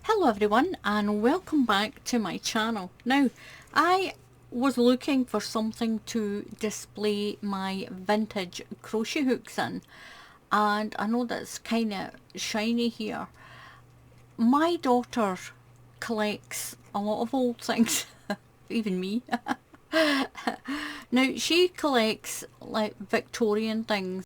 Hello everyone and welcome back to my channel. Now I was looking for something to display my vintage crochet hooks in, and I know that's kind of shiny here. My daughter collects a lot of old things, even me. Now she collects like Victorian things.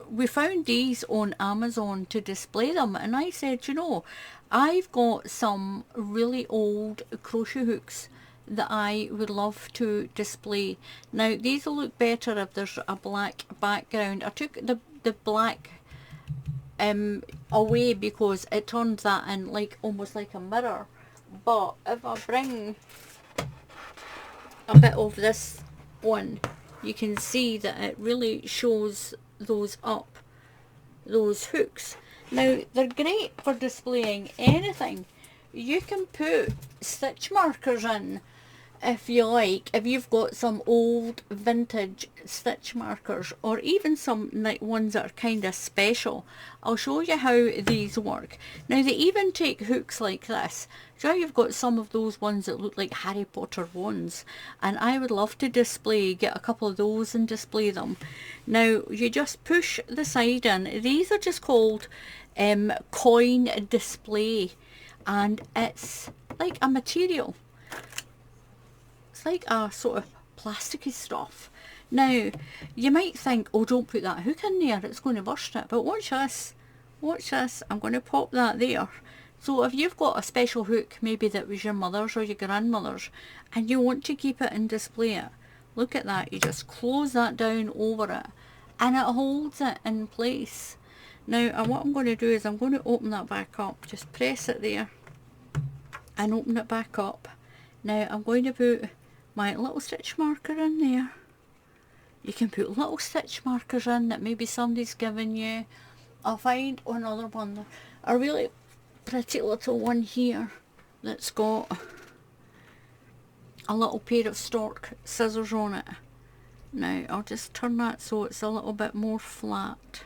We found these on Amazon to display them, and I said, you know, I've got some really old crochet hooks that I would love to display. Now these will look better if there's a black background. I took the black away because it turns that in like almost like a mirror, but if I bring a bit of this one, you can see that it really shows those up, those hooks. Now they're great for displaying anything. You can put stitch markers in if you like, if you've got some old vintage stitch markers, or even some ones that are kind of special. I'll show you how these work. Now they even take hooks like this. So you've got some of those ones that look like Harry Potter wands, and I would love to get a couple of those and display them. Now you just push the side in. These are just called coin display, and it's like a material. It's like a sort of plasticky stuff. Now you might think, oh, don't put that hook in there, it's going to burst it. But watch this, watch this. I'm going to pop that there. So if you've got a special hook, maybe that was your mother's or your grandmother's, and you want to keep it and display it, look at that. You just close that down over it and it holds it in place. Now what I'm going to do is I'm going to open that back up. Just press it there and open it back up. Now I'm going to put my little stitch marker in there. You can put little stitch markers in that maybe somebody's given you. I'll find another one, a really pretty little one here that's got a little pair of stork scissors on it. Now I'll just turn that so it's a little bit more flat.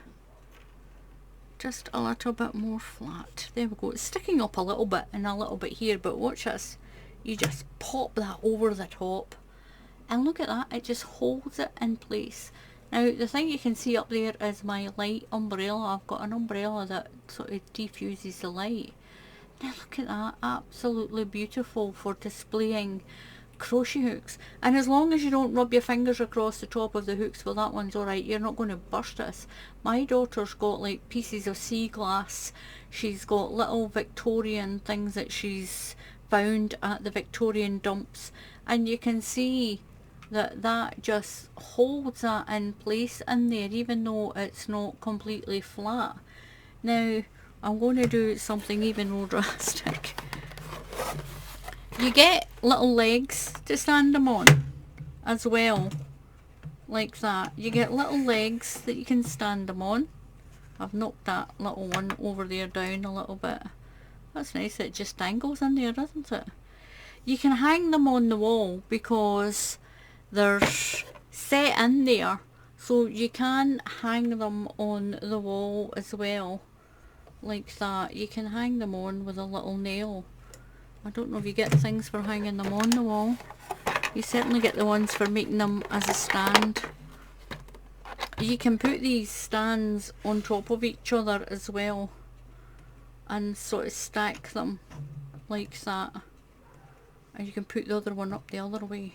Just a little bit more flat. There we go. It's sticking up a little bit and a little bit here, but watch this. You just pop that over the top and look at that, it just holds it in place. Now the thing you can see up there is my light umbrella. I've got an umbrella that sort of diffuses the light. Now look at that, absolutely beautiful for displaying crochet hooks. And as long as you don't rub your fingers across the top of the hooks, well, that one's alright, you're not going to burst this. My daughter's got like pieces of sea glass. She's got little Victorian things that she's found at the Victorian dumps, and you can see that that just holds that in place in there, even though it's not completely flat. Now I'm going to do something even more drastic. You get little legs to stand them on as well, like that. You get little legs that you can stand them on. I've knocked that little one over there down a little bit. That's nice, it just dangles in there, doesn't it? You can hang them on the wall because they're set in there, so you can hang them on the wall as well, like that. You can hang them on with a little nail. I don't know if you get things for hanging them on the wall. You certainly get the ones for making them as a stand. You can put these stands on top of each other as well and sort of stack them like that, and you can put the other one up the other way,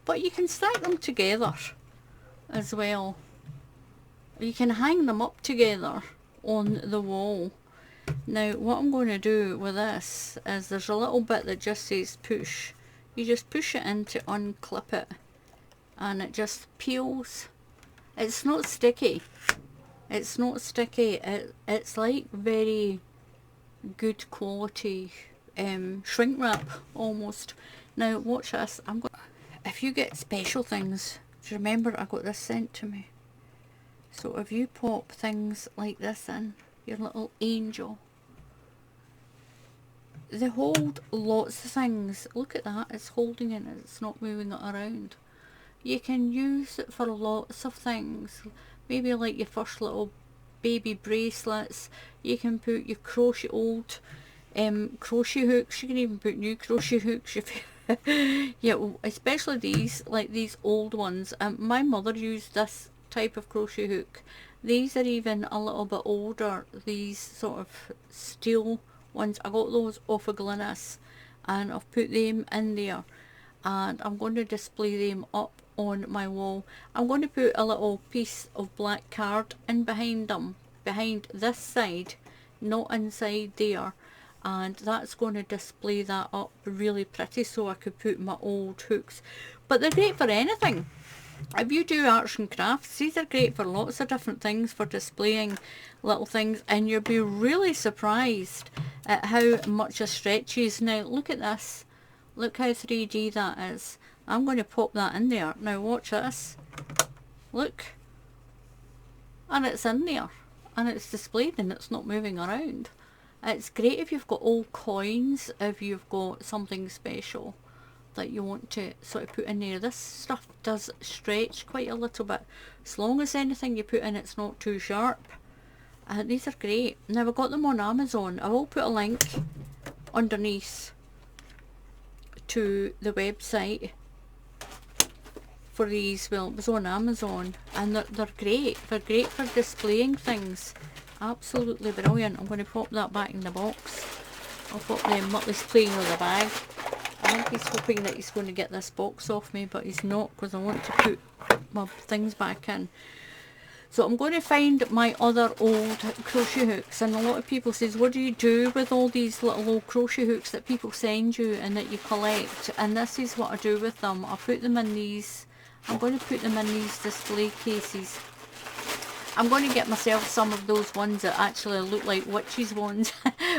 but you can stack them together as well. You can hang them up together on the wall. Now what I'm going to do with this is there's a little bit that just says push. You just push it in to unclip it and it just peels. It's not sticky. It's not sticky. It's like very good quality shrink wrap almost. Now watch this. If you get special things, do you remember I got this sent to me? So if you pop things like this in, your little angel, they hold lots of things. Look at that, it's holding it, it's not moving it around. You can use it for lots of things, maybe like your first little baby bracelets. You can put your crochet old crochet hooks. You can even put new crochet hooks if yeah, especially these, like these old ones. My mother used this type of crochet hook. These are even a little bit older, these sort of steel ones. I got those off of Glynis and I've put them in there, and I'm going to display them up on my wall. I'm going to put a little piece of black card in behind them, behind this side, not inside there, and that's going to display that up really pretty so I could put my old hooks. But they're great for anything. If you do arts and crafts, these are great for lots of different things, for displaying little things, and you'll be really surprised at how much it stretches. Now look at this, look how 3D that is. I'm going to pop that in there. Now watch this, look, and it's in there and it's displayed and it's not moving around. It's great if you've got old coins, if you've got something special that you want to sort of put in there. This stuff does stretch quite a little bit, as long as anything you put in it's not too sharp. These are great. Now I got them on Amazon. I will put a link underneath to the website for these. Well, it was on Amazon, and they're great. They're great for displaying things. Absolutely brilliant. I'm going to pop that back in the box. I'll pop them. Muttley's playing with the bag. I think he's hoping that he's going to get this box off me, but he's not, because I want to put my things back in. So I'm going to find my other old crochet hooks, and a lot of people says, what do you do with all these little old crochet hooks that people send you and that you collect? And this is what I do with them. I put them in these, I'm going to put them in these display cases. I'm going to get myself some of those ones that actually look like witches ones.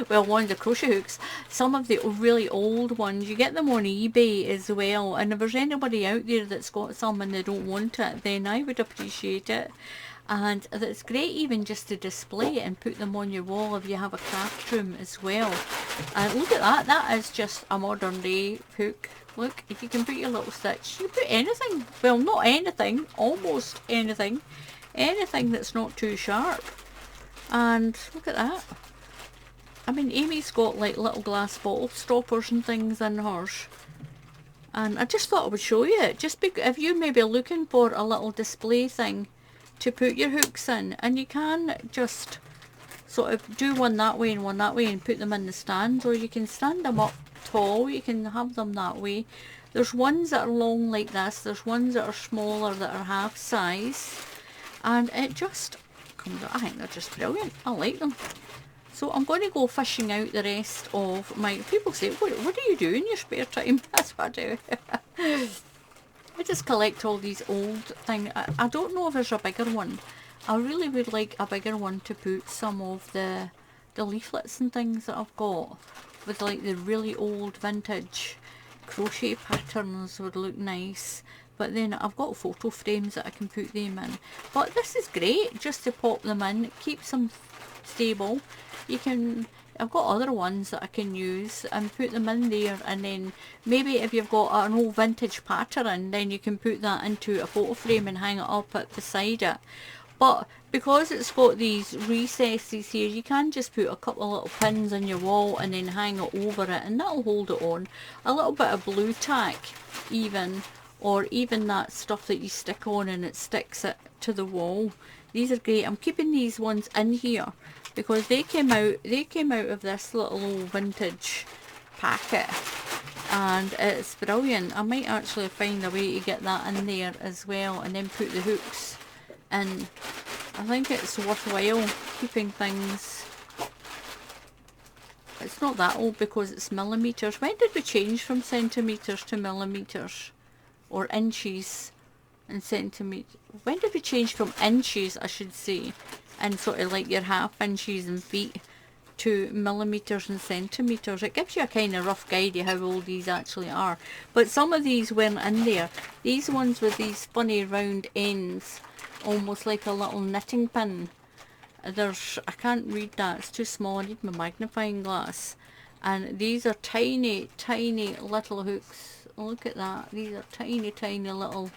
Well, ones of crochet hooks. Some of the really old ones, you get them on eBay as well. And if there's anybody out there that's got some and they don't want it, then I would appreciate it. And it's great even just to display it and put them on your wall if you have a craft room as well. And look at that, that is just a modern day hook. Look, if you can put your little stitch, you put anything, well not anything, almost anything. Anything that's not too sharp. And look at that. I mean, Amy's got like little glass bottle stoppers and things in hers. And I just thought I would show you it. Just because if you may be looking for a little display thing to put your hooks in, and you can just sort of do one that way and one that way and put them in the stand, or you can stand them up tall, you can have them that way. There's ones that are long like this, there's ones that are smaller that are half size. And it just comes out, I think they're just brilliant. I like them. So I'm going to go fishing out the rest of my, people say, what do you do in your spare time? That's what I do. I just collect all these old things. I don't know if there's a bigger one. I really would like a bigger one to put some of the leaflets and things that I've got, with like the really old vintage crochet patterns would look nice. But then I've got photo frames that I can put them in. But this is great just to pop them in. It keeps them stable. You can, I've got other ones that I can use and put them in there, and then maybe if you've got an old vintage pattern, then you can put that into a photo frame and hang it up at beside it. But because it's got these recesses here, you can just put a couple of little pins on your wall and then hang it over it, and that'll hold it on. A little bit of blue tack even, or even that stuff that you stick on and it sticks it to the wall. These are great. I'm keeping these ones in here because they came out of this little old vintage packet, and it's brilliant. I might actually find a way to get that in there as well, and then put the hooks in. I think it's worthwhile keeping things It's not that old because it's millimetres. When did we change from centimetres to millimetres? Or inches and centimetres? When did we change from inches, I should say, and sort of like your half inches and feet, to millimetres and centimetres? It gives you a kind of rough guide of how old these actually are. But some of these weren't in there. These ones with these funny round ends, almost like a little knitting pin. There's, I can't read that, it's too small, I need my magnifying glass. And these are tiny, tiny little hooks. Look at that, these are tiny, tiny little,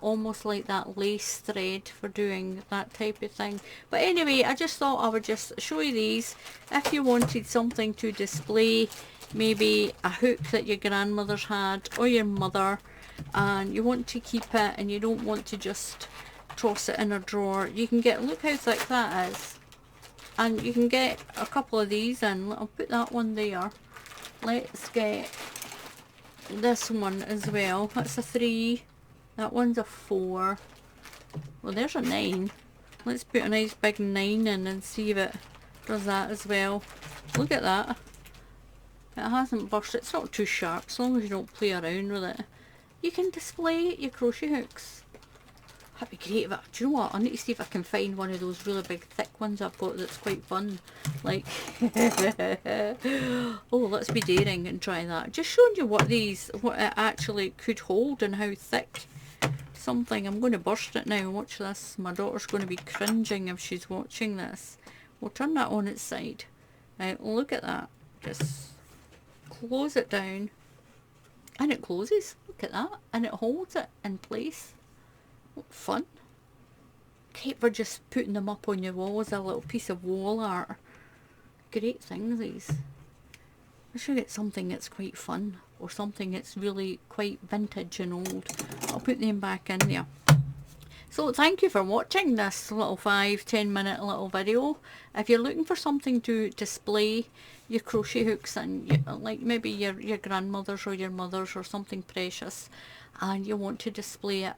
almost like that lace thread for doing that type of thing. But anyway, I just thought I would just show you these. If you wanted something to display, maybe a hook that your grandmother's had, or your mother, and you want to keep it and you don't want to just toss it in a drawer, you can get, look how thick that is, and you can get a couple of these in. I'll put that one there. Let's get this one as well. That's a 3, that one's a 4, well there's a 9. Let's put a nice big 9 in and see if it does that as well. Look at that, it hasn't burst, it's not too sharp as long as you don't play around with it. You can display your crochet hooks. That'd be great. But do you know what? I need to see if I can find one of those really big thick ones I've got that's quite fun. Like, oh, let's be daring and try that. Just showing you what these, what it actually could hold and how thick something. I'm going to burst it now. Watch this. My daughter's going to be cringing if she's watching this. We'll turn that on its side. Right, look at that. Just close it down. And it closes. Look at that. And it holds it in place. What fun. Great for just putting them up on your wall as a little piece of wall art. Great things, these. I should get something that's quite fun, or something that's really quite vintage and old. I'll put them back in there. So thank you for watching this little 5-10 minute little video. If you're looking for something to display your crochet hooks in, like maybe your grandmother's or your mother's or something precious, and you want to display it,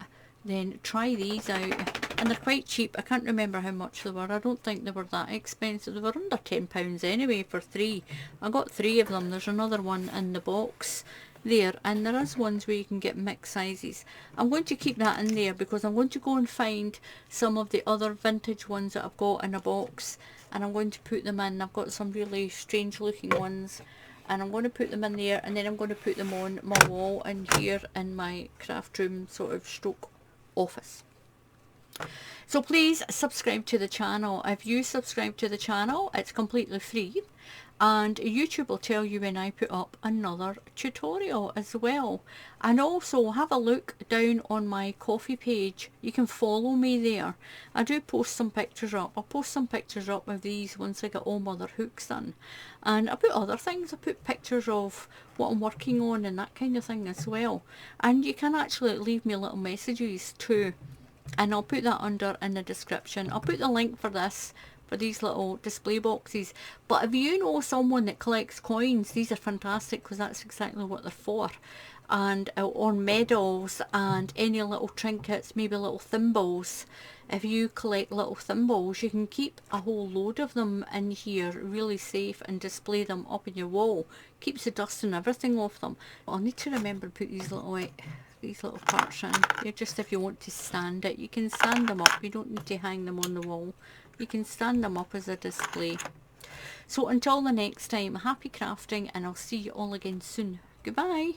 then try these out. And they're quite cheap. I can't remember how much they were. I don't think they were that expensive. They were under £10 anyway for 3. I got 3 of them. There's another one in the box there, and there is ones where you can get mixed sizes. I'm going to keep that in there because I'm going to go and find some of the other vintage ones that I've got in a box, and I'm going to put them in. I've got some really strange looking ones, and I'm going to put them in there, and then I'm going to put them on my wall in here in my craft room sort of stroke office. So please subscribe to the channel. If you subscribe to the channel, it's completely free, and YouTube will tell you when I put up another tutorial as well. And also have a look down on my coffee page. You can follow me there. I do post some pictures up. I'll post some pictures up of these once I get all my other hooks in, and I put other things. I put pictures of what I'm working on and that kind of thing as well. And you can actually leave me little messages too, and I'll put that under in the description. I'll put the link for this, for these little display boxes. But if you know someone that collects coins, these are fantastic because that's exactly what they're for. And or medals and any little trinkets, maybe little thimbles. If you collect little thimbles, you can keep a whole load of them in here really safe and display them up in your wall. Keeps the dust and everything off them. I'll need to remember to put these little parts in. They're just if you want to stand it. You can stand them up. You don't need to hang them on the wall. You can stand them up as a display. So until the next time, happy crafting, and I'll see you all again soon. Goodbye.